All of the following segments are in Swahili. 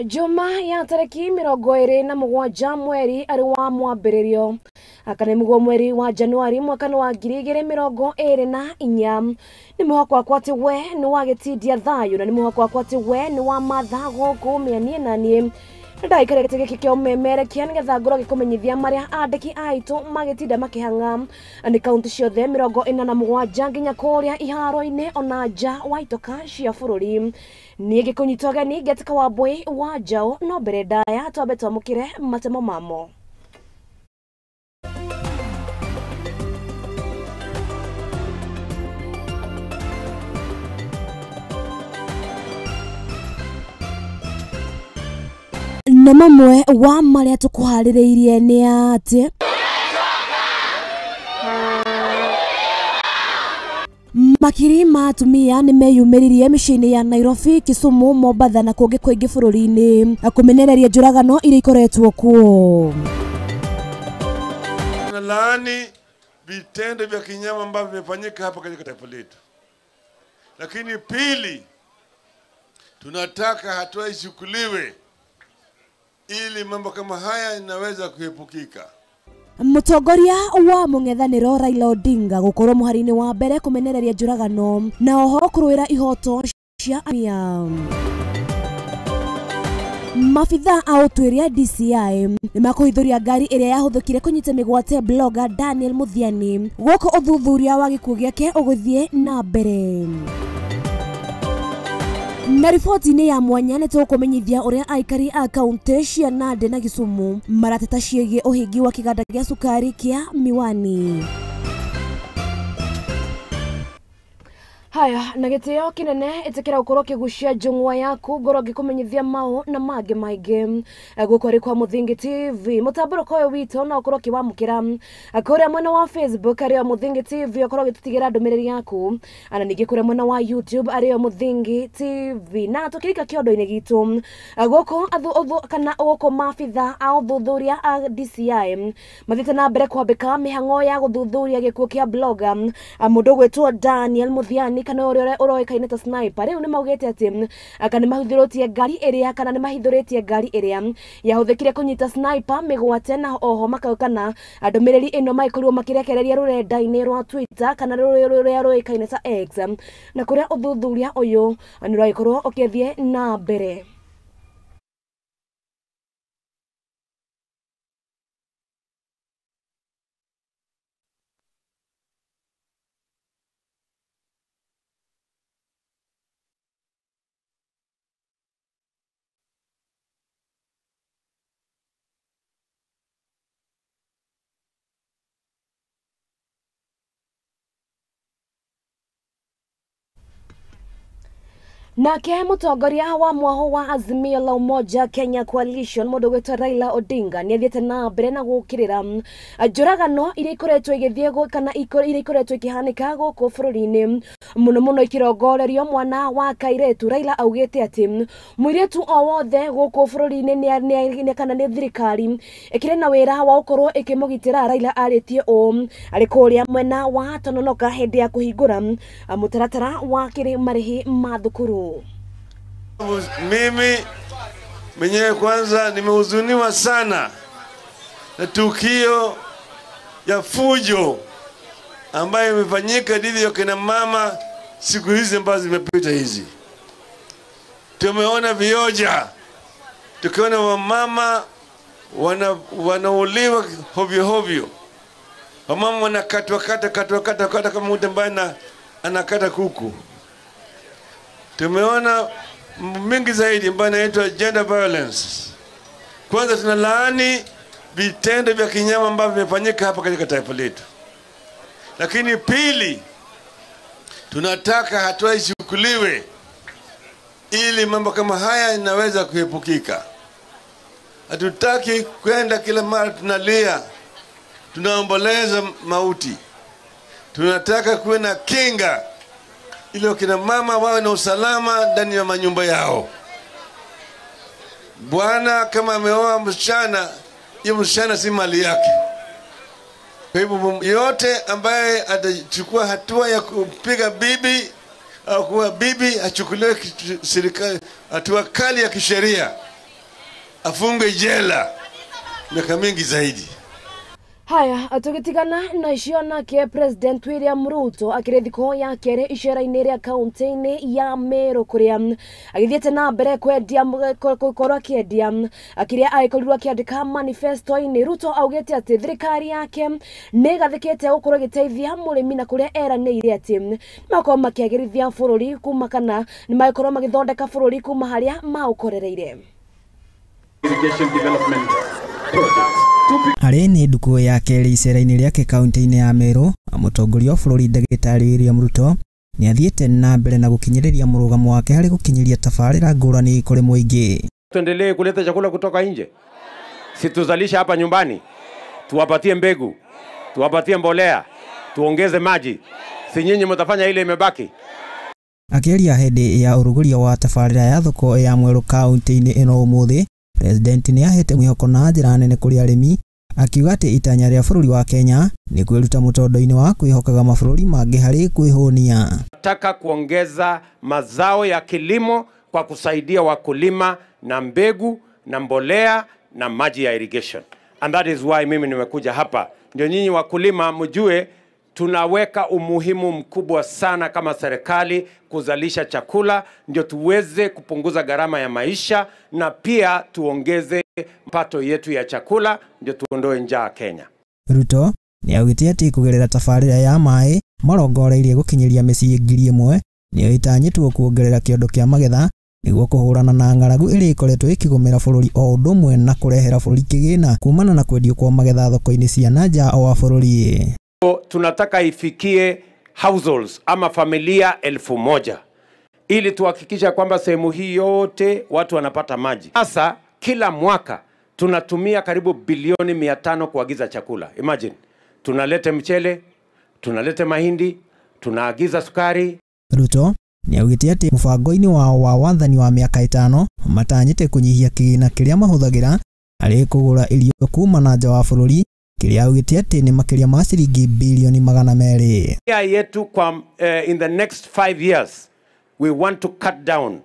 Juma ya tariki 27 mweri ari wa mwambiririo akanimugwo mweri wa Januari mwaka wa 2024 ni muhako akwati we ni wagetidia thayo na ni muhako akwati we ni wa matha goku mianie nani ndaikare gitege kikyo memere kianigetha ngoro gikumenyithia maria andiki aitu magetinda makihanga ani kaunti ciothe 47 nginya kuria iharo-ini ona nja wa itoka cia bururi ni gikunyitoga ni getika wa boi wa jao no mbere ndaya twambe twamukire matemo mamo. Na mamwe wa maria tukuhaririirie ni ati makiri ma atumia ni meyumiririe micini ya Nairobi, Kisumu, Mombasa na kungi kwingi bururi kumenereria njuragano iria ikoretwo kuo. Laani vitendo vya kinyama ambavyo vimefanyika hapa katika taifa letu. Lakini pili, tunataka hatua ichukuliwe ili mambo kama haya inaweza kuepukika. Mutongoria wa mung'ethaniro Raila Odinga gukorwo muharini wa mbere kumenereria njuragano na oho kuruira ihoto cia atumia. Mafitha a Uthuthuria DCI ni makuhithuria ngari iria yahuthukire kunyita migwate blogger Daniel Muthiani guko Uthuthuria wa gikuo giake uguthie na mbere. Na ripoti ni ya mwanya ni tukumenyithia uria aikari a kaunti cia Nandi na Kisumu marateta ciĩgie uhingi wa kiganda gia sukari kia Miwani. Haya na gitio kinene itikira ukorwo kigucia njungwa yaku ngoro gikumenyithia mao na mage maige gukori kwa Muthingi TV mutamburo koyo wito na ukorwo kiwamukira akore mwena wa Facebook ari Muthingi TV ukorwo gitutigira ndumiriri yaku ana ningi kure mwena wa YouTube ari Muthingi TV na tukirika kiondo-ini gitu goko athu kana goko mafitha a Uthuthuria a DCI mathite na mbere kwambika mihango ya guthuthuria gikuo kia blogger mundu gwetwo Daniel Muthiani kana uroikaine ta sniper riu ni maugete ati kana mahithuritie ngari iria kana ni mahithuritie ngari iria yahuthikire kunyita sniper migwate na oho makaukana ndumiriri ino maikorwo makirekereria rurenda-ini rwa Twitter kana ruria ruikaine ta X na kuria Uthuthuria uyu ni raikorwo ukithie na mbere. Nake mutongoria wa mwaho wa Azimio la Umoja Kenya Coalition mundu gwetwa Raila Odinga ni athiete na mbere na gukirira njuragano iria ikoretwo igithie kana iria ikoretwo ikihanika guku bururi-ini muno ikirongorerio mwana wa kairetu. Raila augite ati muiretu o wothe guku bururi-ini ni kana ni thirikari ikire na wira wa ukorwo ikimugitira. Raila aritie ari kuria mwena wa Tononoka hindi ya kuhingura mutaratara wa kiri marihi ma thukuru. Mimi mwenyewe kwanza nimehuzuniwa sana na tukio ya fujo ambayo imefanyika dhidi ya kina mama siku hizi ambazo zimepita hizi. Tumeona vioja, tukiona wamama wanauliwa hovyo. Wamama wanakatwa kama mtu ambaye anakata kuku. Tumeona mingi zaidi ambayo inaitwa gender violence. Kwanza tunalaani vitendo vya kinyama ambavyo vimefanyika hapa katika taifa letu. Lakini pili, tunataka hatua ichukuliwe ili mambo kama haya inaweza kuepukika. Hatutaki kwenda kila mara tunalia, tunaomboleza mauti. Tunataka kuwe na kinga ili kina mama wawe na usalama ndani ya manyumba yao. Bwana kama ameoa msichana, hiyo msichana si mali yake. Kwa hivyo yote ambaye atachukua hatua ya kupiga bibi au kuwa bibi achukuliwe serikali hatua kali ya kisheria. afunge jela miaka mingi zaidi. Haya, tugitigana na icio nake President William Ruto akire thiko ya kere icera-inĩ rĩa kaunti-inĩ ya Meru kuria agithiĩte na mbere kwendia korwo akĩendia akiria agĩkorirwo akĩandĩka manifesto-inĩ. Ruto augĩte atĩ thirikari yake nĩ gathĩkĩte gũkorwo ĩgĩteithia mũrĩmi na kũrĩa eranĩire atĩ makorwo makĩagĩrithia bũrũri kuma kana nĩ magĩkorwo magĩthondeka bũrũri kuma harĩa maũkorereire. Irrigation development projects. Arĩ nĩ nduku ya kerĩ icera-inĩ rĩake kaunti-inĩ ya Meru, mũtongoria wa bũrũri Ndagĩtarĩ William Ruto nĩ athiĩte na mbere na gũkinyĩrĩria mũrũgamo wake harĩ gũkinyĩria tabarĩra ngũrani kũrĩ mũingĩ. Tuendelee kuleta chakula kutoka nje, si tuzalisha hapa nyumbani, tuwapatie mbegu, tuwapatie mbolea, tuongeze maji, si nyinyi mtafanya ile imebaki. Akĩaria hĩndĩ ya ũrugũria wa tabarĩra ya thoko ya Mweru kaunti-inĩ ĩno ũmũthĩ, President nĩ ahete mwĩhoko na njĩra nene kũrĩ arĩmi, akiuga atĩ itanya rĩa bũrũri wa Kenya ni kwĩruta mũtondo-inĩ wa kwĩhokaga mabũrũri mangĩ harĩ kwĩhũnia. Nataka kuongeza mazao ya kilimo kwa kusaidia wakulima na mbegu na mbolea na maji ya irrigation. And that is why mimi nimekuja hapa. Ndio nyinyi wakulima mjue tunaweka umuhimu mkubwa sana kama serikali kuzalisha chakula, ndio tuweze kupunguza gharama ya maisha na pia tuongeze mapato yetu ya chakula, ndio tuondoe njaa Kenya. Ruto nĩ augĩte atĩ kũgerera tabarĩra ya maĩ marongoreirie gũkinyĩria mĩciĩ 1,000 nĩyo itanyĩtwo kuongerera kĩondo kĩa magetha nĩguo kũhũrana na ng'aragu ĩrĩa ĩkoretwo ĩkĩgũmĩra bũrũri o ũndũ ũmwe na kũrehera bũrũri kĩgĩna kumana na kwendio kwa magetha thoko-inĩ cia nanja wa bũrũri. Tunataka ifikie households ama familia 1,000 ili tuhakikisha kwamba sehemu hii yote watu wanapata maji. Sasa kila mwaka tunatumia karibu bilioni 500 kuagiza chakula. Imagine, tunalete mchele, tunalete mahindi, tunaagiza sukari. Ruto nĩ augĩte atĩ mũbango-inĩ wa wathani wa mĩaka 5 matanyĩte kũnyihia kĩgĩna kĩrĩa mahũthagĩra harĩ kũgũra irio kuma na nja wa bũrũri, kĩrĩa augĩte atĩ nĩ makĩria ma ciringi bilioni 200. Yetu kwa in the next 5 years we want to cut down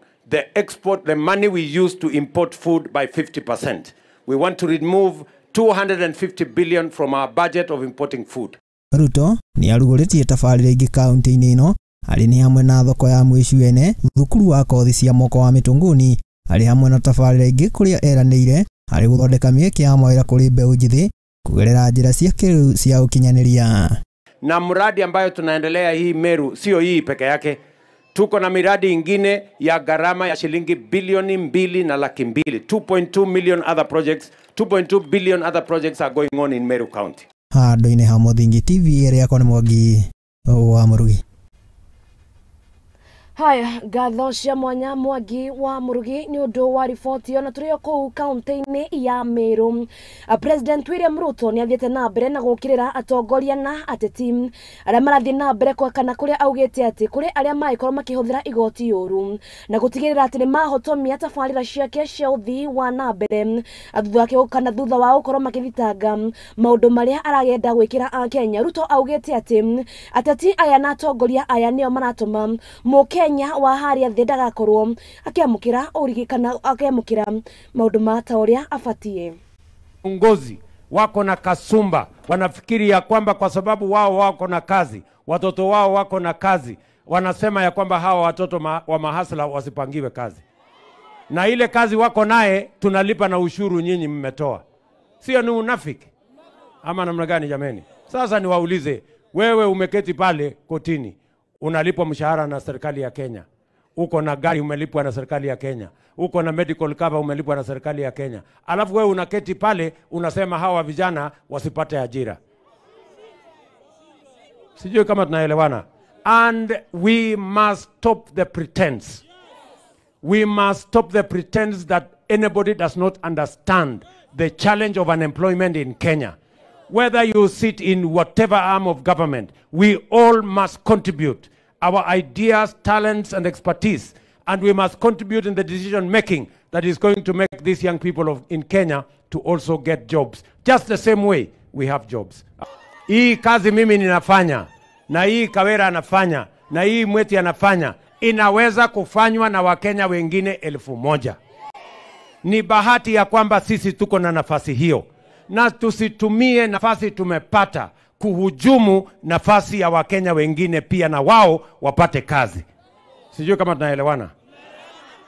the money we use to import food by 50%. We want to remove 250 billion from our budget of importing food. Ruto nĩ arugũrĩtie tabarĩra ingĩ kaunti-inĩ ĩno harĩ nĩ hamwe na thoko ya Mwĩcuene, thukuru wa kothi cia moko wa Mĩtũngũni, harĩ hamwe na tabarĩra ingĩ kũrĩa eranĩire harĩ gũthondeka mĩeke ya mawĩra kũrĩ mbeũ njĩthĩ kugerera njĩra cia kĩrĩu cia ũkinyanĩria. Na mradi ambayo tunaendelea hii Meru sio hii peke yake. Tuko na miradi ingine ya gharama ya shilingi bilioni 2.2 2.2 million other projects, 2.2 billion other projects are going on in Meru County. Handũ-inĩ ha Mũthingi TV ĩrĩa yakwa nĩ Mwangi wa Mũrugi. Haya, ngatho cia mwanya Mwangi wa Mũrugi nĩ ũndũ wa riboti ona tũrĩ kũu kaunti-inĩ ya Meru. President William Ruto nĩ athiĩte na mbere na gũkĩrĩra atongoria na ateti arĩa marathiĩ na mbere kana kũrĩa augĩte atĩ kũrĩ arĩa magĩkorwo makĩhũthĩra igoti ũru na gũtigĩrĩra atĩ nĩ mahotomia tabarĩra ciake cia ũthii wa na mbere thutha wa gũkorwo magĩthitanga maũndũ marĩa aragenda gwĩkĩra a Kenya. Ruto augĩte atĩ ateti aya na atongoria aya nĩo maratũma Kenya wa haria thĩ ndagakorwo akĩamũkĩra ũrigi kana akĩamũkĩra maũndũ ma ta ũrĩa abatie. Viongozi wako na kasumba, wanafikiri ya kwamba kwa sababu wao wako na kazi, watoto wao wako na kazi, wanasema ya kwamba hawa watoto wa mahasla wasipangiwe kazi. Na ile kazi wako naye tunalipa na ushuru nyinyi mmetoa. Sio ni unafiki? Ama namna gani jameni? Sasa niwaulize, wewe umeketi pale kotini, unalipwa mshahara na serikali ya Kenya. Uko na gari umelipwa na serikali ya Kenya. Uko na medical cover umelipwa na serikali ya Kenya. Alafu wewe unaketi pale unasema hawa vijana wasipate ajira. Sijui kama tunaelewana. And we must stop the pretense. We must stop the pretense that anybody does not understand the challenge of unemployment in Kenya. Whether you sit in whatever arm of government, we all must contribute our ideas, talents, and expertise. And we must contribute in the decision making that is going to make these young people in Kenya to also get jobs. Just the same way we have jobs. Hii kazi mimi ninafanya, na hii Kawera anafanya, na hii Mweti anafanya, inaweza kufanywa na Wakenya wengine 1,000. Ni bahati ya kwamba sisi tuko na nafasi hiyo, na tusitumie nafasi tumepata kuhujumu nafasi ya Wakenya wengine pia na wao wapate kazi. Sijui kama tunaelewana.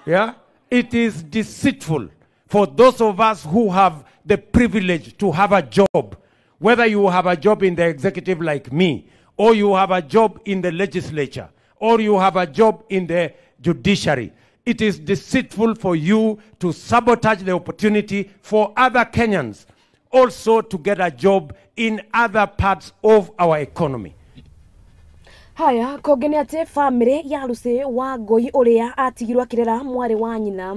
Yeah? It is deceitful for those of us who have the privilege to have a job, whether you have a job in the executive like me, or you have a job in the legislature, or you have a job in the judiciary. It is deceitful for you to sabotage the opportunity for other Kenyans also to get a job in other parts of our economy. Haya, kogeni ate family ya Lucy wa Ngoi uria atigirwo akirera mwari wa nyina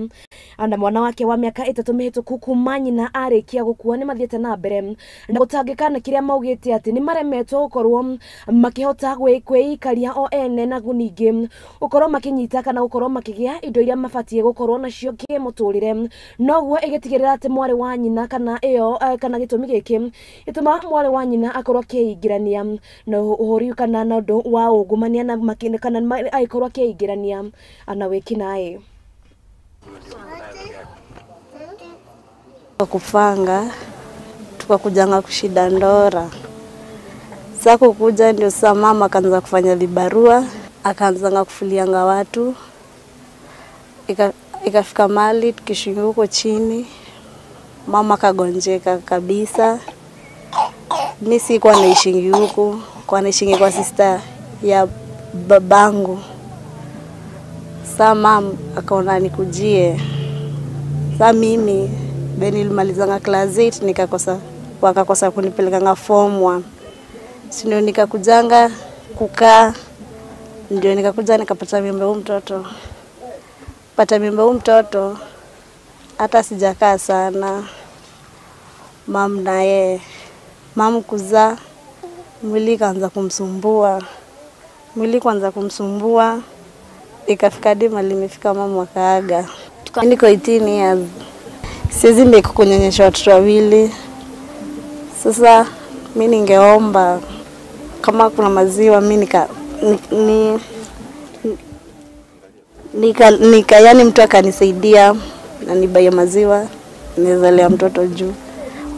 ana mwana wake wa miaka 3 mihituku kuma nyina arikia gukua ni mathiete na mbere na gutangikana kiria maugite ati ni maremetwo gukorwo makihota gwikaria o ene na guningi ukorwo makinyita kana gukorwo makigia indo iria mabatie gukorwo nacio kimuturire noguo igitigirira ati mwari wa nyina kana iyo kana gitumi giki ituma mwari wa nyina akorwo kiingirania no uhori kana na ndo wa ugumania na makine kana aikorwo kiingirania ana wekinae kupanga tukakujanga kushida ndora. Sasa kukuja ndio sasa mama akaanza kufanya vibarua, akaanza kufulianga watu. Ikafika mali tukishinga huko chini. Mama kagonjeka kabisa. Mimi sikuwa naishingi huko, kwa naishingi kwa sister ya babangu. Sasa mama akaona nikujie. Sasa mimi beni nilimalizanga class 8 wakakosa kunipelekanga form 1. Sio nikakujanga kukaa ndio nikakuja nikapata mimba huyu mtoto. Pata mimba huyu mtoto hata sijakaa sana. Mam naye mam kuzaa mwili kaanza kumsumbua. Mwili kwanza kumsumbua ikafika hadi mali imefika mama akaaga. Niko 18 years. Siwezi mbeki kunyonyesha watoto wawili. Sasa mimi ningeomba kama kuna maziwa mimi yani mtu akanisaidia na nibaye maziwa nizalea mtoto juu.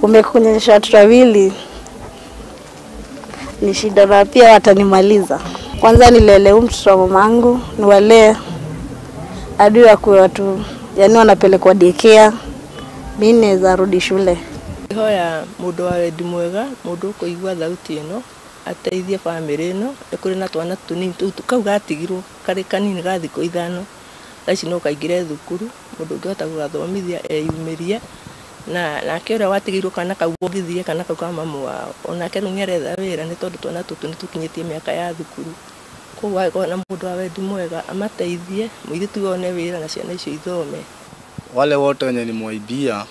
Umbeki kunyonyesha watoto wawili ni shida na pia watanimaliza. Kwanza nilele mtoto wa mamangu, niwalee hadi wakuwe watu yani wanapelekwa daycare. Mimi naweza rudi shule. Hoya mundu wa wendi mwega, mundu kuigua thauti ino, ateithie family ino, ekuri na twana tunini tukau gatigirwo kari kanini gathi ko ithano. Thaci no kaingire thukuru, mundu ngihota gugathomithia eyumirie na akira watigirwo kana kagwogithie kana kama mamu wao. Onake nungeretha wira ni tondu twana tutu nitukinyitie miaka ya thukuru. Kwa na mundu wa wendi mwega amateithie, muithitu one wira na ciana icio ithome. Wale wote wenye nimwaibia,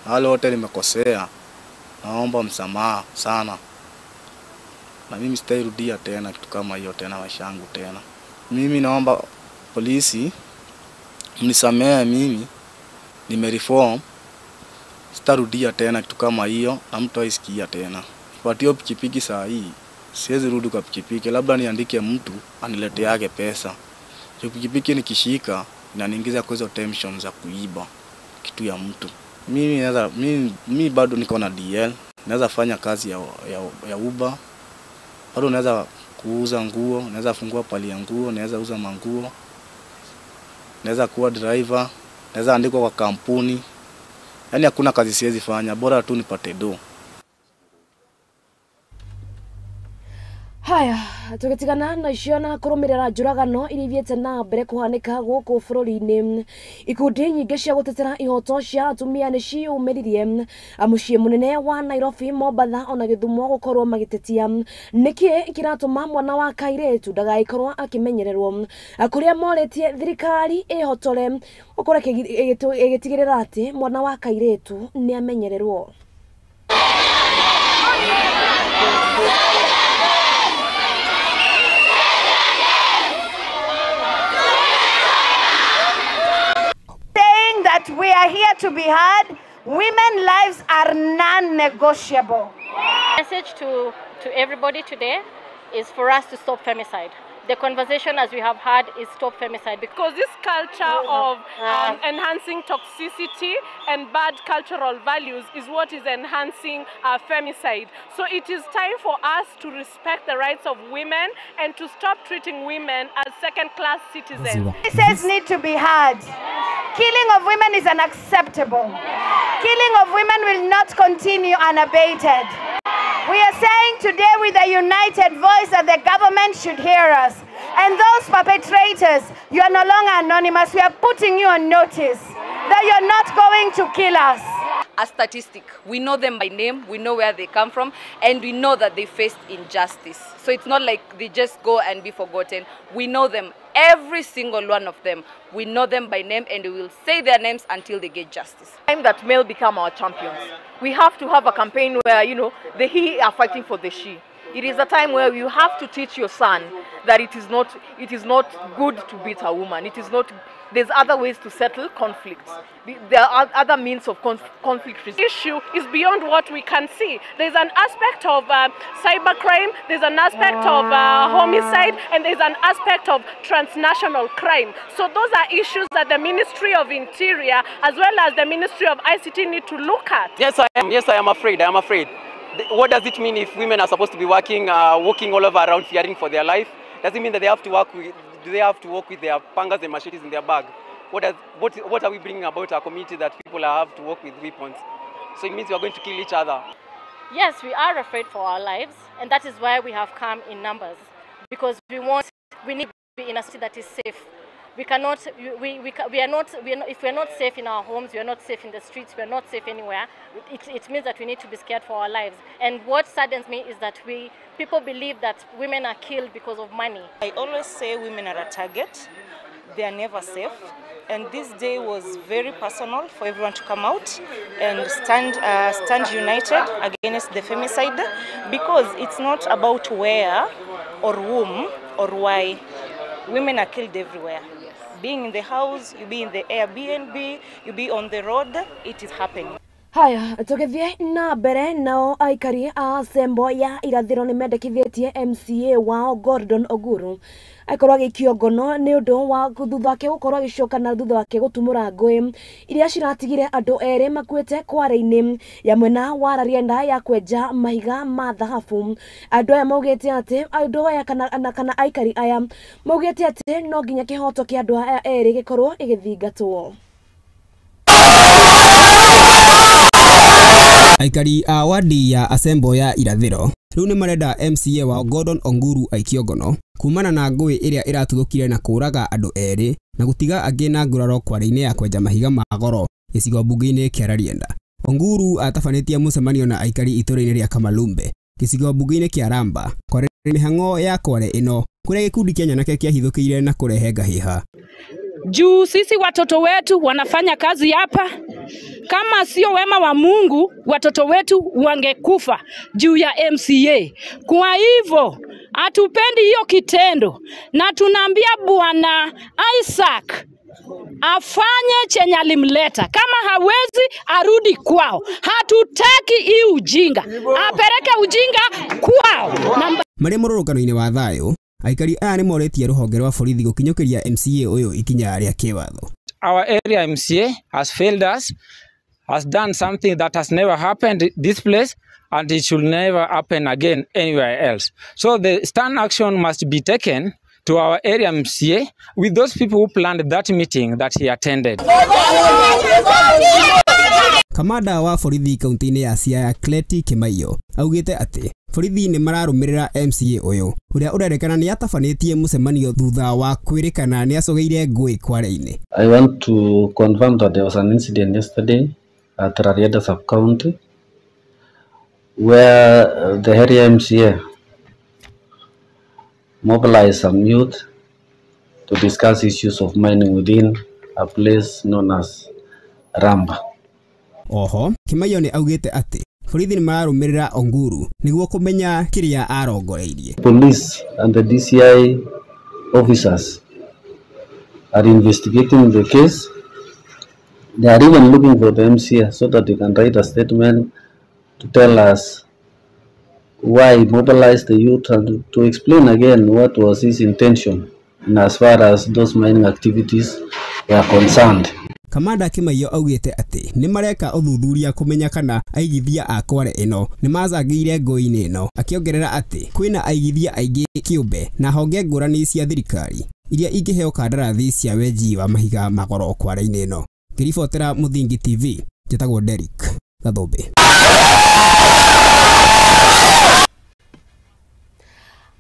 wale wote nimekosea, naomba msamaha sana. Na mimi sitairudia tena kitu kama hiyo tena maishangu tena. Mimi naomba polisi mnisamehe, mimi nimereform, sitarudia tena kitu kama hiyo na mtu aisikia tena. Patio pikipiki saa hii siwezi rudi kwa pikipiki, labda niandike mtu anilete yake pesa. Hiyo pikipiki nikishika inaniingiza kwa hizo tensions za kuiba kitu ya mtu. Mimi bado niko na DL, naweza fanya kazi ya Uber. Bado naweza kuuza nguo, naweza fungua pali ya nguo, naweza uza manguo. Naweza kuwa driver, naweza andikwa kwa kampuni. Yaani hakuna kazi siwezi fanya, bora tu nipate do. Haya, tugitigana na icio na kurumirira njuragano iria ithiete na mbere kuhanika guku bururi-ini. Ikundi nyingi cia gutetera ihoto cia atumia ni ciumiririe mucii munene wa Nairobi, Mombasa ona Githumo gukorwo magitetia niki kiratuma mwana wa kairetu ndagaikorwo akimenyererwo kuria moretie thirikari ihotore gukorwo igitigirira ati mwana wa kairetu ni amenyererwo. That we are here to be heard. Women's lives are non-negotiable. Message to everybody today is for us to stop femicide. the conversation, as we have had, is stop femicide. Because this culture of enhancing toxicity and bad cultural values is what is enhancing femicide. So it is time for us to respect the rights of women and to stop treating women as second-class citizens. Voices need to be heard. Killing of women is unacceptable. Killing of women will not continue unabated. We are saying today with a united voice that the government should hear us. And those perpetrators, you are no longer anonymous. We are putting you on notice that you're not going to kill us. A statistic, we know them by name, we know where they come from, and we know that they faced injustice. So it's not like they just go and be forgotten. We know them, every single one of them. We know them by name, and we will say their names until they get justice. Time that male become our champions. We have to have a campaign where, you know, the he are fighting for the she. It is a time where you have to teach your son that it is not good to beat a woman. It is not. There's other ways to settle conflicts. There are other means of conflict. The issue is beyond what we can see. There's an aspect of cybercrime, there's an aspect of homicide, and there's an aspect of transnational crime. So those are issues that the Ministry of Interior as well as the Ministry of ICT need to look at. Yes, I am. Yes, I am afraid. I am afraid. What does it mean if women are supposed to be walking all over around fearing for their life? Does it mean that they have to walk with their pangas and machetes in their bag? What are we bringing about our community that people have to walk with weapons? So it means we are going to kill each other. Yes, we are afraid for our lives, and that is why we have come in numbers, because we need to be in a city that is safe. We are not, if we are not safe in our homes, we are not safe in the streets, we are not safe anywhere. It means that we need to be scared for our lives. And what saddens me is that people believe that women are killed because of money. I always say women are a target. They are never safe. And this day was very personal for everyone to come out and stand united against the femicide, because it's not about where or whom or why. Women are killed everywhere. Being in the house, you be in the Airbnb, you be on the road, it is happening. Haya, tugithie na mbere nao aikari a Sembo ya irathiro ni mendekithĩtie MCA wao Gordon Oguru aikorwo agĩikio ngono nĩ ũndũ wa thutha wake gũkorwo agĩcoka na thutha wake gũtumũra ngũĩ iria ciratigire andũ erĩ makuĩte kware-inĩ ya mwena wa Rarienda ya kwenja mahiga ma thahabu. Andũ aya maugĩte atĩ andũ aya kana aikari aya maugĩte atĩ no nginya kĩhoto kĩa andũ aya erĩ gĩkorwo gĩgĩthingatwo. Aikari a wadi ya Asembo ya irathiro riu ni marenda MCA wa Gordon Oguru aikio ngono kumana na ngũĩ iria iratuthũkire na kũraga andũ erĩ na gũtiga angĩ na nguraro kware-inĩ ya kwenja mahiga ma goro gĩcigo mbunge-inĩ kĩa Rarienda. Oguru atabanĩtie mũcemanio na aikari itũũra-inĩ rĩa Kamalumbe gĩcigo mbunge-inĩ kĩa Ramba kware mĩhang'o ya kware ĩno kũrĩa gĩkundi kĩa nyanake kĩahithũkĩire na kũrehe ngahĩha. Juu sisi watoto wetu wanafanya kazi hapa, kama sio wema wa Mungu watoto wetu wangekufa juu ya MCA. Kwa hivyo hatupendi hiyo kitendo na tunaambia Bwana Isaac afanye chenye alimleta. Kama hawezi arudi kwao. Hatutaki hii ujinga. Apeleke ujinga kwao. Marĩ mũrũrũngano-inĩ wa thayũ, aikari aya nĩ moretie rũhonge rwa borithi gũkinyũkĩria MCA ũyũ ikinya rĩa kĩwatho. Our area MCA has failed us, has done something that has never happened in this place, and it should never happen again anywhere else. So the stern action must be taken to our area MCA with those people who planned that meeting that he attended. Kamanda wa borithi kaunti-inĩ ya Siaya Cleti Kimaiyo augĩte atĩ borithi nĩ mararũmĩrĩra MCA ũyũ ũrĩa ũrerekana nĩ atabanĩtie mũcemanio thutha wa kwĩrĩkana nĩ acogeire ngũĩ kware-inĩ. I want to confirm that there was an incident yesterday at Rarienda sub-county where the area MCA mobilized some youth to discuss issues of mining within a place known as Ramba. Oho, Kimaiyo nĩ augĩte atĩ borithi nĩ mararũmĩrĩra Oguru nĩguo kũmenya kĩrĩa arongoreirie. Police and the DCI officers are investigating the case. They are even looking for the MCA so that they can write a statement to tell us why mobilize the youth and to explain again what was his intention in as far as those mining activities were concerned. Kamanda Kimaiyo augite ati ni mareka uthuthuria kumenya kana aigithia a Kware ino ni mazagire ngoi-ini ino, akiongerera ati kwina aigithia aingi kiumbe na honge ngurani cia thirikari iria ingiheo kandarathi cia wenji wa mahiga magoro Kware-ini ino. Ngiribotera Muthingi TV, njitagwo Derek Gathombe.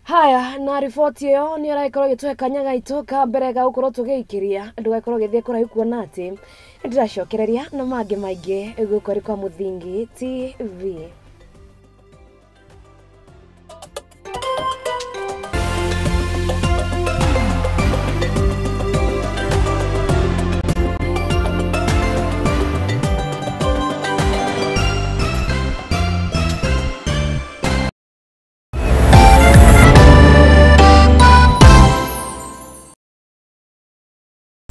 Haya, na riboti iyo ni araikorwo gitwe kanyaga itoka mbere ga ukorwo tugiikiria ndugakorwo githie kuraihu kuona ati ndiracokereria na mangi maingi gukori kwa Muthingi TV.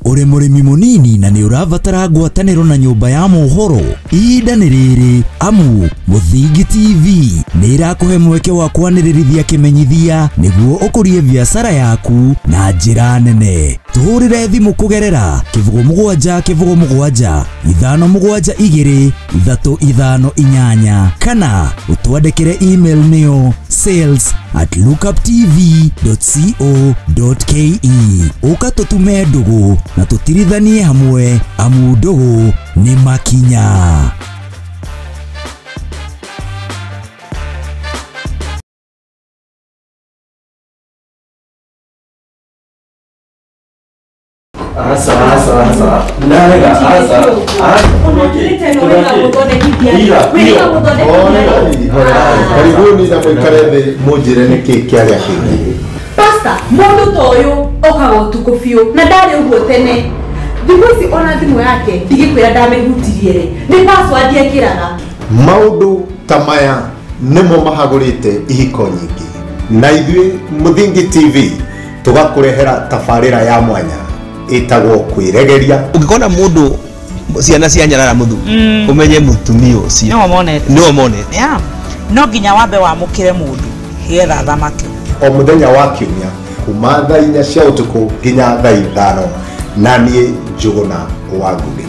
Uri murimi munini na ni uravatara ngwataniro na nyumba ya mohoro, ihinda ni riri amu Muthingi TV ni irakuhe mweke wa kwanirithia kimenyithia niguo ukurie biashara yaku na njira nene. Tuhurire thimu kugerera +7 +7 572 358 kana utwandikire email niyo sales@lookuptv.co.ke. ukatutume ndugu na tutirithanie hamwe amu ndugu ni makinya. Karibuni na mwikare mujire niki kiaria kingi. Pasta, mundu toyo okaga utuku biu na ndari uguo tene. Thiguci ona thimu yake ndigikwira ndamihutirie ni password ekiraga. Maundu tamaya nimo mahagurite ihiko nyingi. Na ithui Muthingi TV tugakurehera tafarira ya mwanya itagwo kwiregeria. Ungikona mundu ciana cia nyarara muthu umenye mutumia ucio no monete no nginya wambe wamukire mundu hietha thamake o muthenya wa kiumia kuma thaa 4 cia utuku nginya thaa 5 na niĩ Njuguna wa Ngugi.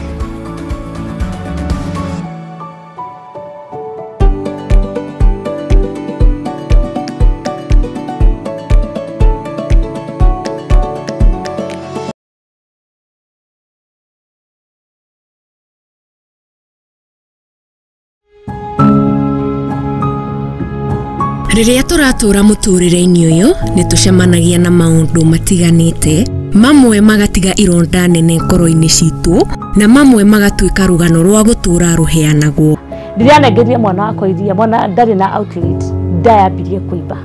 Riria turatura muturire-ini uyu nitucemanagia na maundu matiganite, mamwe magatiga ironda nene ngoro-ini citu na mamwe magatuika rugano rwa gutura ruheanagwo. Ndirianengeria mwana wakwa iria, mwana ndari na outlet, ndayambirie kuiba,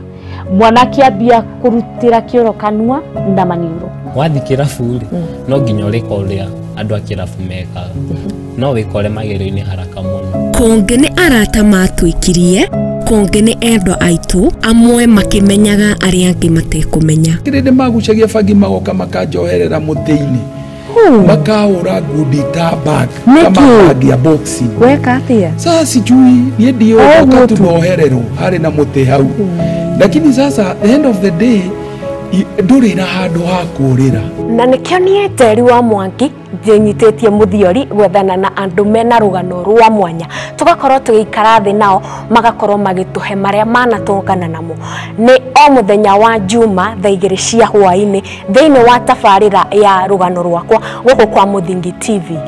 mwana kiambia kurutira kioro kanua na maniuro. Wathi kirabu no nginya urika uria andu a kirabu mekaga, no wikore magero-ini haraka muno. Konge ni arata matwikirie, konge ni endwa aitu, amwe makimenyaga aria angi matekumenya. Kirinde magucagia bangi magoka makanjoherera muthi-ini makahura ngundi ta bag kama bag ya boxi weka atia. Sasa sijui nie ndio wakatuboherero hari na muthi hau, lakini sasa the end of the day nduri na handu ha kurira. Na nikio nie teri wa Mwangi njinyitetie muthiori gwethana na andu mena rugano rwa mwanya, tugakorwo tugikara thi nao magakorwo magituhe maria manatongana namo. Ni o muthenya wa Juma thaa 2 cia hwaini thiini wa tafarira ya rugano rwakwa guku kwa Muthingi TV.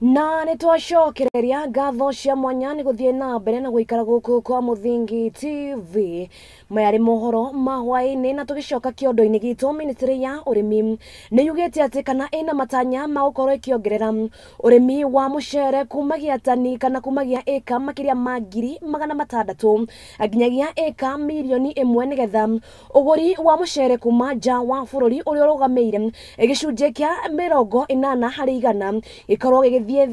na nitwacokereria ngatho cia mwanya ni guthie na mbere na guikara guku kwa Muthingi TV mayari mohoro ma hwaini na tugicoka kiondo-ini gitu. Ministry ya urimi ni yugite ati kana ina matanya ma gukorwo ikiongerera urimi wa mucere kumagia tani kana kumagia eka makiria ma 600,000 aginyagia eka milioni 1 nigetha uguri wa mucere kuma nja wa bururi uri urugameire gicunje kia 80% ikorwo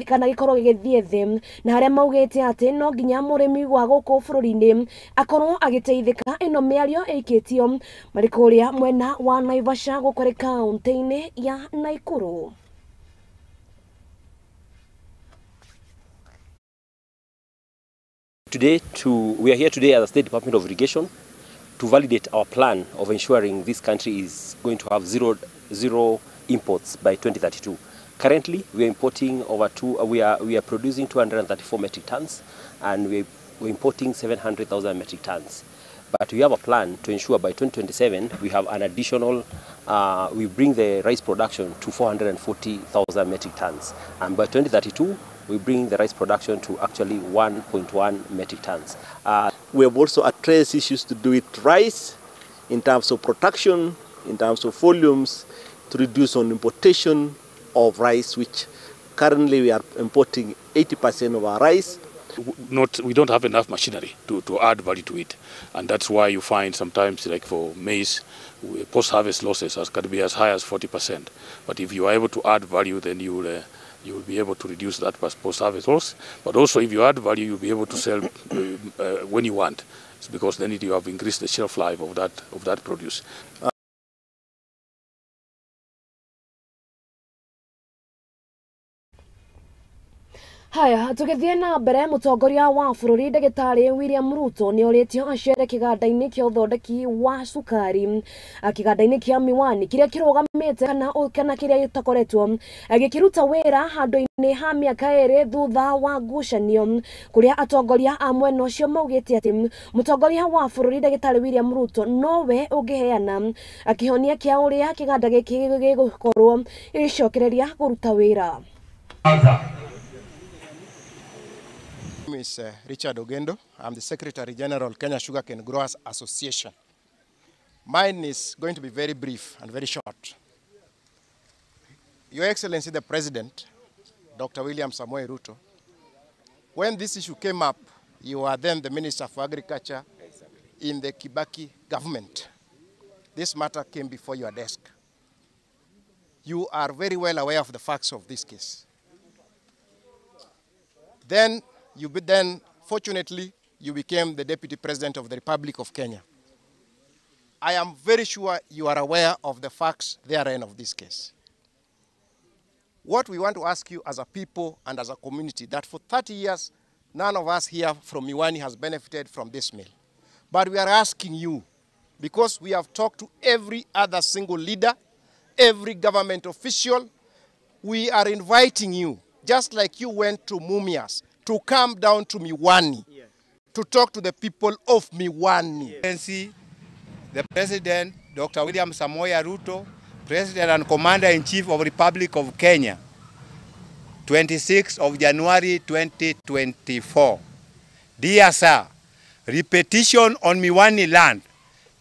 kana gikorwo gigithie thi na haria maugite ati no nginya murimi wa guku bururi-ini akorwo agiteithika. Ino miario ikitio marikuria mwena wa Naivasha gukwari kaunti-ini ya Naikuru. We are here today at the State Department of Irrigation to validate our plan of ensuring this country is going to have zero imports by 2032. Currently, we are importing we are producing 234 metric tons, and we're importing 700,000 metric tons. But we have a plan to ensure by 2027 we have an additional, we bring the rice production to 440,000 metric tons, and by 2032 we bring the rice production to actually 1.1 metric tons. We have also addressed issues to do with rice in terms of production, in terms of volumes, to reduce on importation of rice, which currently we are importing 80% of our rice. We don't have enough machinery to add value to it, and that's why you find sometimes, like for maize, post-harvest losses can be as high as 40%. But if you are able to add value, then you will be able to reduce that post-harvest loss. But also, if you add value, you'll be able to sell when you want. It's because then you have increased the shelf life of that produce. Haya, tugithie na mbere mutongoria wa bururi Ndagitari William Ruto ni oritio acere kiganda-ini kia uthondeki wa sukari kiganda-ini kia miwani kiria kirugamite kana kiria gitakoretwo gikiruta wira handu-ini ha miaka eri thutha wa ngucanio kuria atongoria a mwena ucio maugite ati mutongoria wa bururi Ndagitari William Ruto nowe ungiheana akihonia kia uria kiganda giki gigukorwo igicokereria kuruta wira. My name is Richard Ogendo. I'm the Secretary General Kenya Sugarcane Growers Association. Mine is going to be very brief and very short. Your Excellency the President, Dr. William Samoei Ruto, when this issue came up, you were then the Minister for Agriculture in the Kibaki government. This matter came before your desk. You are very well aware of the facts of this case. Then, fortunately, you became the Deputy President of the Republic of Kenya. I am very sure you are aware of the facts therein of this case. What we want to ask you as a people and as a community, that for 30 years, none of us here from Miwani has benefited from this mill. But we are asking you, because we have talked to every other single leader, every government official, we are inviting you, just like you went to Mumias, to come down to Miwani, to talk to the people of Miwani. The President, Dr. William Samoei Ruto, President and Commander-in-Chief of Republic of Kenya, 26th of January 2024. Dear sir, repetition on Miwani land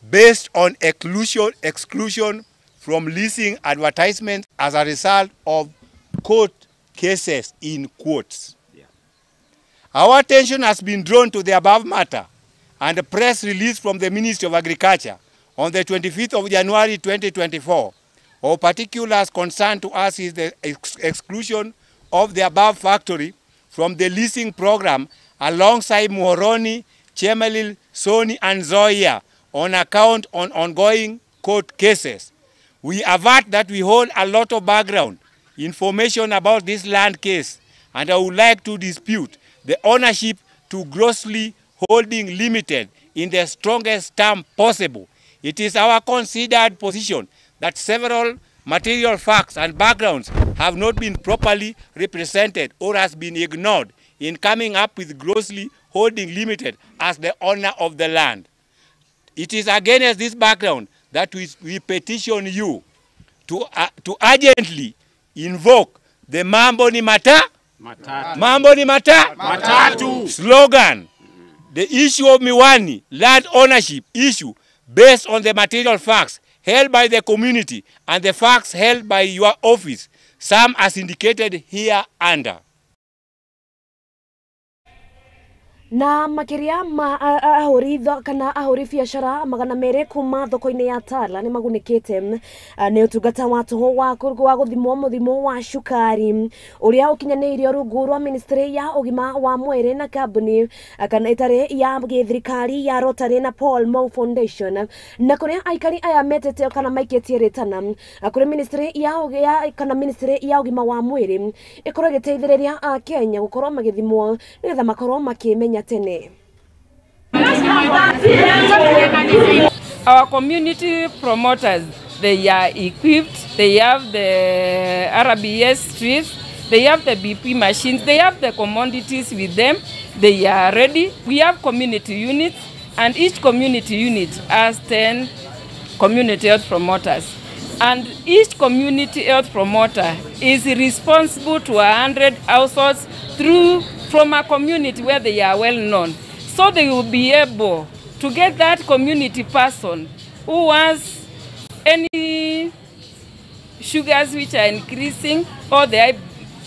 based on exclusion from leasing advertisements as a result of court cases in quotes. Our attention has been drawn to the above matter, and a press release from the Ministry of Agriculture on the 25th of January 2024. Of particular concern to us is the exclusion of the above factory from the leasing program alongside Muhoroni, Chemelil, Soni and Zoya on account of ongoing court cases. We avert that we hold a lot of background information about this land case, and I would like to dispute the ownership to Grossly Holding Limited in the strongest term possible. It is our considered position that several material facts and backgrounds have not been properly represented or has been ignored in coming up with Grossly Holding Limited as the owner of the land. It is against this background that we petition you to urgently invoke the Mambo ni Mata Mambo ni matatu. Slogan. The issue of Miwani, land ownership issue based on the material facts held by the community and the facts held by your office, some as indicated here under. Na makiria ma ahuri kana ahuri biashara magana mere kuma thoko-ini ya Tala ni magunikite ni utungata wa toho wa guthimwo muthimo wa cukari uria ukinyaniirio rungu rwa ministry ya ugima wa mwiri na kambuni kana itare ya githirikari ya Rotary na Paul Mo Foundation na kuria aikari aya metete kana maiketie ritana kuri ministry ya ugima wa mwiri ikora giteithiriria a Kenya gukorwo magithimwo nigetha makorwo makimenya tene. Our community promoters, they are equipped, they have the RBS streets, they have the BP machines, they have the commodities with them, they are ready. We have community units, and each community unit has 10 community health promoters. And each community health promoter is responsible to 100 households from a community where they are well known. So they will be able to get that community person who has any sugars which are increasing or the high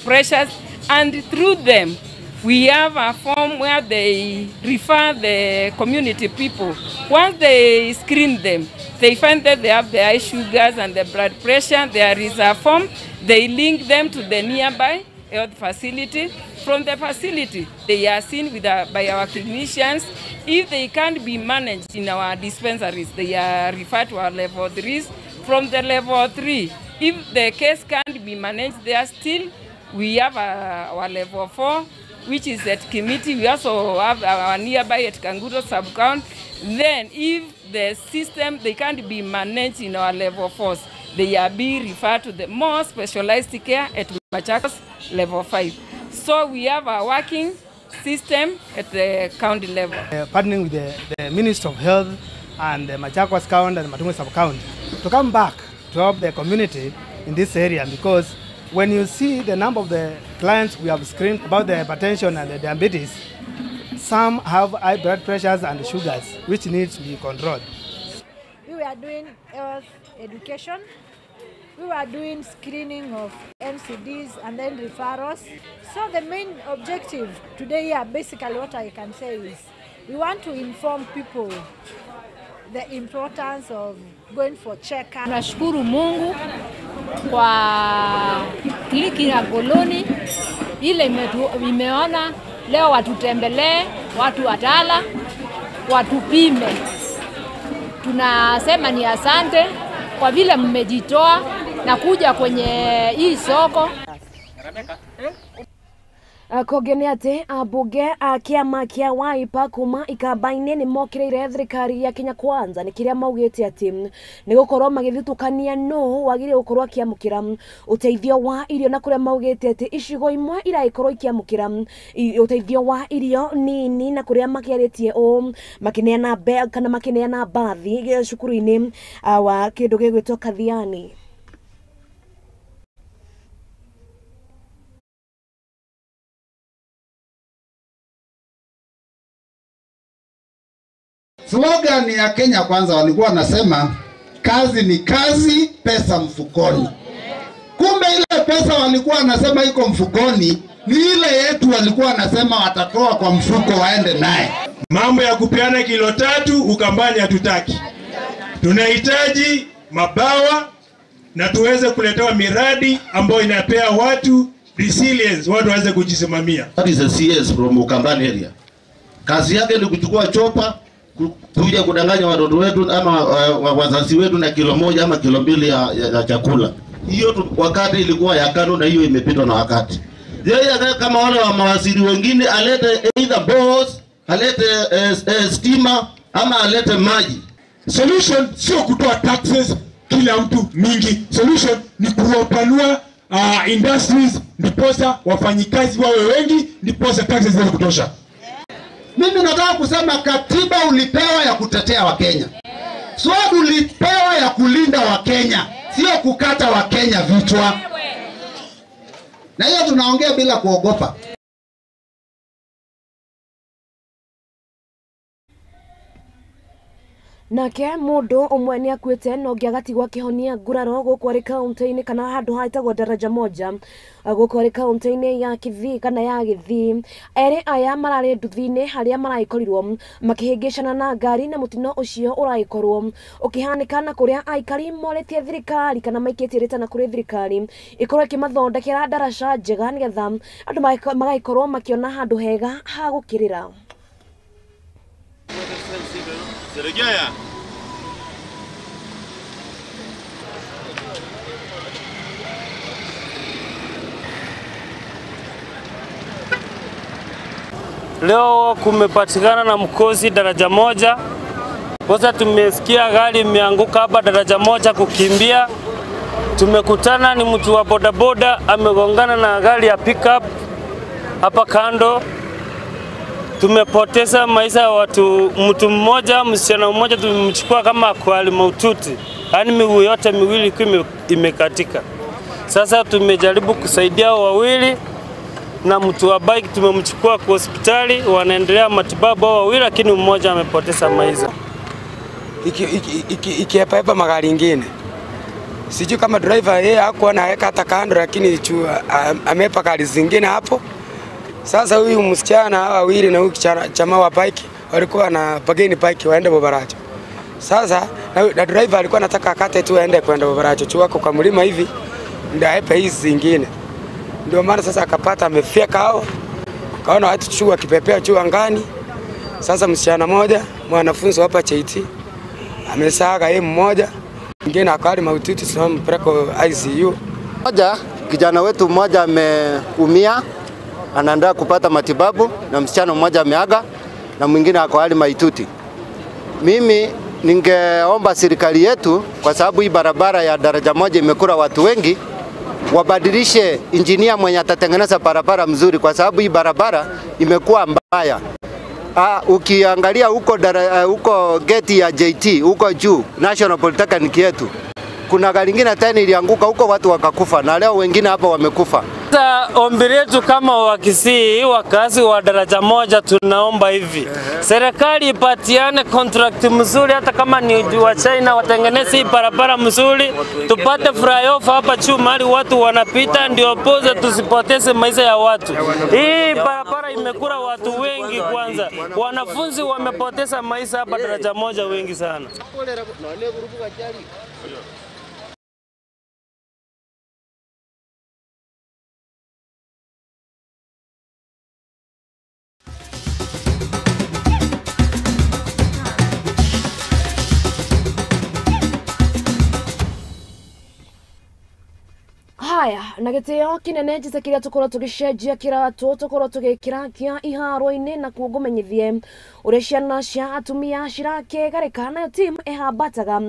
pressures, and through them we have a form where they refer the community people. Once they screen them, they find that they have the high sugars and the blood pressure. There is a form, they link them to the nearby health facility. From the facility, they are seen by our clinicians. If they can't be managed in our dispensaries, they are referred to our level 3s. From the level 3, if the case can't be managed there still, we have our level 4, which is at Kimiti. We also have our nearby at Kanguro sub-count. Then if the system, they can't be managed in our level 4s, they are being referred to the more specialized care at Machakos level 5. So we have a working system at the county level. Partnering with the Ministry of Health and the Machakos County and the Matungu sub-county to come back to help the community in this area, because when you see the number of the clients we have screened about the hypertension and the diabetes, some have high blood pressures and sugars, which needs to be controlled. We were doing health education. We were doing screening of NCDs and then referrals. So the main objective today here, basically what I can say is, we want to inform people the importance of going for check-up. Tunashukuru Mungu kwa kliniki ya Goloni ile imeona leo watutembelee, watu watala, watupime. Tunasema ni asante kwa vile mmejitoa na kuja kwenye hii soko. Kogenete abunge a kiama kia Wiper kuma ikabaine ni mokireire thirikari ya Kenya Kwanza ni kiria maugite ati ni gukorwo magithukania no wagire gukorwo kiamukira uteithio wa irio na kuria maugite ati icigo imwe iraikorwo ikiamukira uteithio wa irio nini na kuria makiaritie o makineana kana makineana bathi cukuru-ini wa kindu gigwitwo Kathiani. Slogan ya Kenya Kwanza walikuwa wanasema kazi ni kazi, pesa mfukoni. Kumbe ile pesa walikuwa wanasema iko mfukoni ni ile yetu walikuwa wanasema watatoa kwa mfuko waende naye. Mambo ya kupeana kilo 3 Ukambani hatutaki. Tunahitaji mabawa na tuweze kuletewa miradi ambayo inapea watu resilience, watu waweze kujisimamia. That is a CS from Ukambani area. Kazi yake ni kuchukua chopa kuja kudanganya watoto wetu ama wazazi wetu na kilo 1 ama kilo 2 ya chakula. Hiyo wakati ilikuwa ya kano na hiyo imepitwa na wakati. Yeye kama wale wa mawaziri wengine alete either boss, alete stima ama alete maji. Solution sio kutoa taxes kila mtu mingi. Solution ni kuopanua industries, ndiposa wafanyikazi wawe wengi, ndiposa taxes ziwe kutosha. Mimi nataka kusema katiba ulipewa ya kutetea Wakenya. Swali ulipewa ya kulinda Wakenya, sio kukata Wakenya vichwa. na hiyo tunaongea bila kuogopa. Nake mundu umwe ni akuite no ngiagatigwa kihonia nguraro guku ari kaunti-ini kana handu haitagwo daraja moja guku ari kaunti-ini ya Kithii kana ya Githii. Eri aya marari nduthi-ini haria maraikorirwo makihingicana na ngari na mutino ucio uraikorwo ukihanikana kuria aikari moretie thirikari kana maikitie ritana kuri thirikari ikorwo ikimathondekera daraja njega nigetha andu magaikorwo makiona handu hega ha gukirira. Leo kumepatikana na mkosi daraja moja. Kwanza tumesikia gari imeanguka hapa daraja moja kukimbia. Tumekutana ni mtu wa bodaboda amegongana na gari ya pickup hapa kando. Tumepoteza maisha ya watu, mtu mmoja, msichana mmoja tumemchukua kama kwa hali mahututi. Yaani miguu yote miwili imekatika. Sasa tumejaribu kusaidia wawili na mtu wa bike tumemchukua kwa hospitali, wanaendelea matibabu wawili, lakini mmoja amepoteza maisha. Ikiepa magari ingine. Sijui kama driver yeye hakuwa anaweka hata kando, lakini amepa gari zingine hapo. Sasa huyu msichana wawili na huyu chama wa bike walikuwa na pageni bike waende Bobaracho. Sasa na driver alikuwa anataka akate tu aende kwenda Bobaracho, chuako kwa mlima hivi ndio aepe hizi zingine. Ndio maana sasa akapata amefika hao. Kaona watu chua kipepea chua angani. Sasa msichana mmoja mwanafunzi hapa CHT amesaga yeye mmoja, mwingine akali mahututi sasa mpeleko ICU. Kijana wetu mmoja ameumia, anaandaa kupata matibabu, na msichana mmoja ameaga na mwingine ako hali mahututi. Mimi ningeomba serikali yetu, kwa sababu hii barabara ya daraja moja imekura watu wengi, wabadilishe injinia mwenye atatengeneza barabara mzuri, kwa sababu hii barabara imekuwa mbaya. Ukiangalia huko geti ya JT huko juu National Polytechnic yetu, kuna gari lingine tena ilianguka huko, watu wakakufa, na leo wengine hapa wamekufa. Sasa ombi letu kama wakisii wakazi wa daraja moja, tunaomba hivi, serikali ipatiane contract mzuri, hata kama ni wa China watengeneze hii barabara mzuri, tupate flyover hapa juu mahali watu wanapita, ndio poza tusipoteze maisha ya watu. Hii barabara imekura watu wengi, kwanza wanafunzi wamepoteza maisha hapa daraja moja wengi sana. Haya, na gitio kinene njite kiria tukorwo tugicenjia kiratu tukorwo tugikira kia iharo-ini na kugumenyithie uria ciana cia atumia cirakigarika nayo timu ihambataga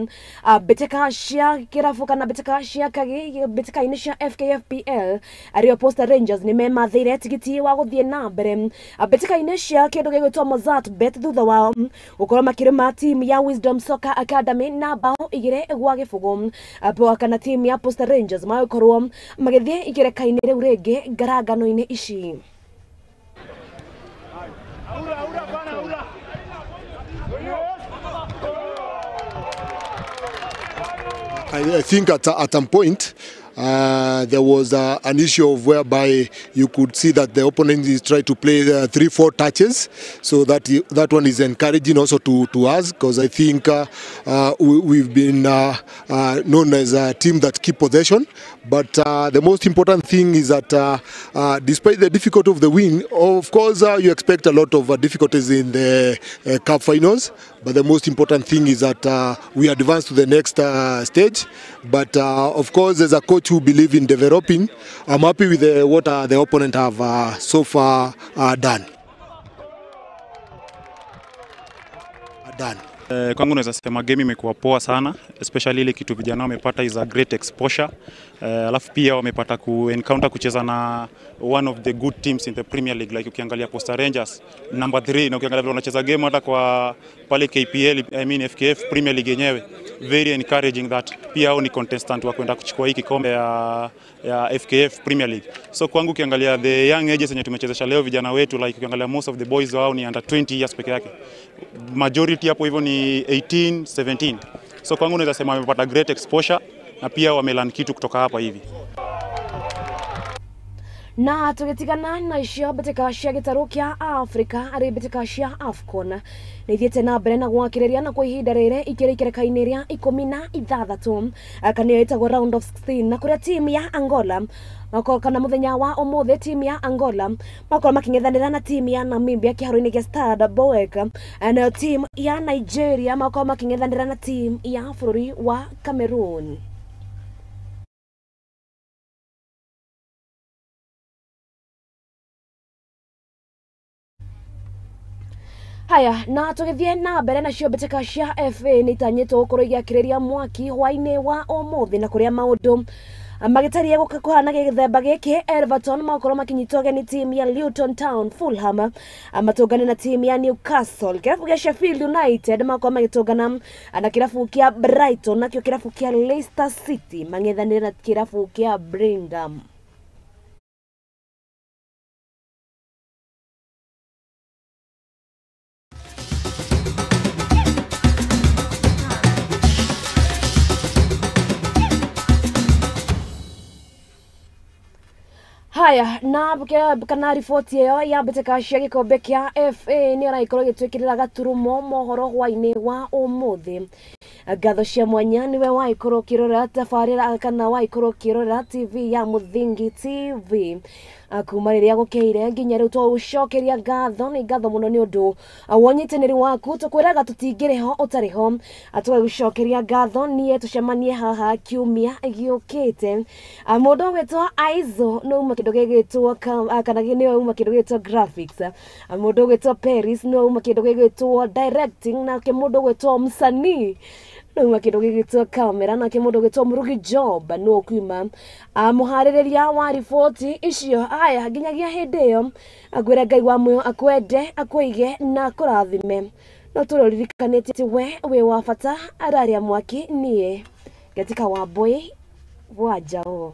mbĩtĩka cia kĩrabu kana mbĩtĩka cia kagi mbĩtĩka-inĩ cia FKFPL ario Posta Rangers ni memathiire tigiti wa guthie na mbere mbĩtĩka-inĩ cia kĩndũ gĩgwĩtwo Mozart Bet thutha wa gukorwo makĩrĩma timu ya Wisdom Soccer Academy na bao 2-0 kana timu ya Posta Rangers magĩkorwo magithie igereka-inĩ rĩu rĩngĩ ngarangano-inĩ ici. I think at some point there was an issue of whereby you could see that the opponent is trying to play 3-4 touches, so that one is encouraging also to us, because I think we've been known as a team that keep possession. But the most important thing is that despite the difficulty of the win, of course you expect a lot of difficulties in the cup finals, but the most important thing is that we advance to the next stage. But of course, as a coach who believe in developing, I'm happy with what the opponent have so far done. Kwangu naweza sema game imekuwa poa sana, especially ile kitu vijana wamepata is a great exposure. Alafu pia wamepata encounter kucheza na one of the good teams in the Premier League, like ukiangalia Posta Rangers number 3, na ukiangalia vile wanacheza game hata kwa pale KPL, I mean FKF Premier League yenyewe, very encouraging that pia hao ni contestant wa kwenda kuchukua hii kikombe ya FKF Premier League. So kwangu ukiangalia the young ages yenye tumechezesha leo vijana wetu, like ukiangalia most of the boys wao ni under 20 years peke yake, majority hapo hivyo ni 18 17. So kwangu naweza sema wamepata great exposure na pia wamelearn kitu kutoka hapa hivi. Na tugetigana na icio mbĩtĩka cia gĩtarũ kĩa Africa arĩ mbĩtĩka cia AFCON nĩ ithiĩte na mbere na gwakĩrĩria na kwa ihinda rĩrĩ ikĩrĩ ikereka-inĩ rĩa 16 kana ĩtagwo round of 16, na kũrĩa timu ya Angola kana muthenya wa ũmũthĩ timu ya Angola makorwo makĩng'ethanĩra na timu ya Namibia kĩharo-inĩ gĩa Stade Boek, na timu ya Nigeria makorwo makĩng'ethanĩra na timu ya bũrũri wa Cameroon. Haya, na tũgĩthiĩ na mbere na cio mbĩtĩka cia FA nĩ itanyĩtwo gũkorwo igĩakĩrĩria mwaki hwaĩ-inĩ wa ũmũthĩ, na kũrĩa maũndũ magĩtariĩ kũhana gĩthemba gĩkĩ. Everton makorwo makinyitwo ũgeni timu ya Luton Town, Fulham matũngane na timu ya Newcastle, kĩrabu gĩa Sheffield United makorwo magĩtũngana na kĩrabu kĩa Brighton, nakĩo kĩrabu kĩa Leicester City mang'ethanĩre na kĩrabu kĩa Birmingham. Haya, na kana riboti ĩyo ya mbĩtĩka cia gĩkombe kĩa FA nĩ araikorwo gĩtwĩkĩrĩra gaturumo Mohoro Hwai-Ini wa ũmũthĩ. Ngatho cia mwanya niwe waikorwo kĩrora tabarĩra kana waikorwo kĩrora TV ya Muthingi TV. Kuma rĩrĩa gũkĩire nginya rĩu tũgũcokeria ngatho, nĩ ngatho mũno nĩ ũndũ wa ũnyitanĩri waku, tũkwĩraga tũtingĩrĩ ho ũtarĩ ho, tũgũcokeria ngatho niĩ tũcemanie haha kiumia gĩũkĩte. Mũndũ ũgwĩtwo Aizo no uma kĩndũ gĩgwĩtwo kana nĩwe uma kĩndũ gĩgwĩtwo graphics, mũndũ ũgwĩtwo Paris no uma kĩndũ gĩgwĩtwo directing, na mũndũ ũgwĩtwo msanii no uma kĩndũ gĩgwĩtwo camera, na mũndũ ũgwĩtwo Murugi Job no kuma mũharĩrĩria wa riboti icio. Haya, nginyagia hĩndĩ ĩyo ngwĩra Ngai wa muoyo akwende, akũige na kũrathime, no tũrĩririkanĩtie atĩ we wĩ wa bata ararĩa mwaki niĩ Getika Wambui wa Njao.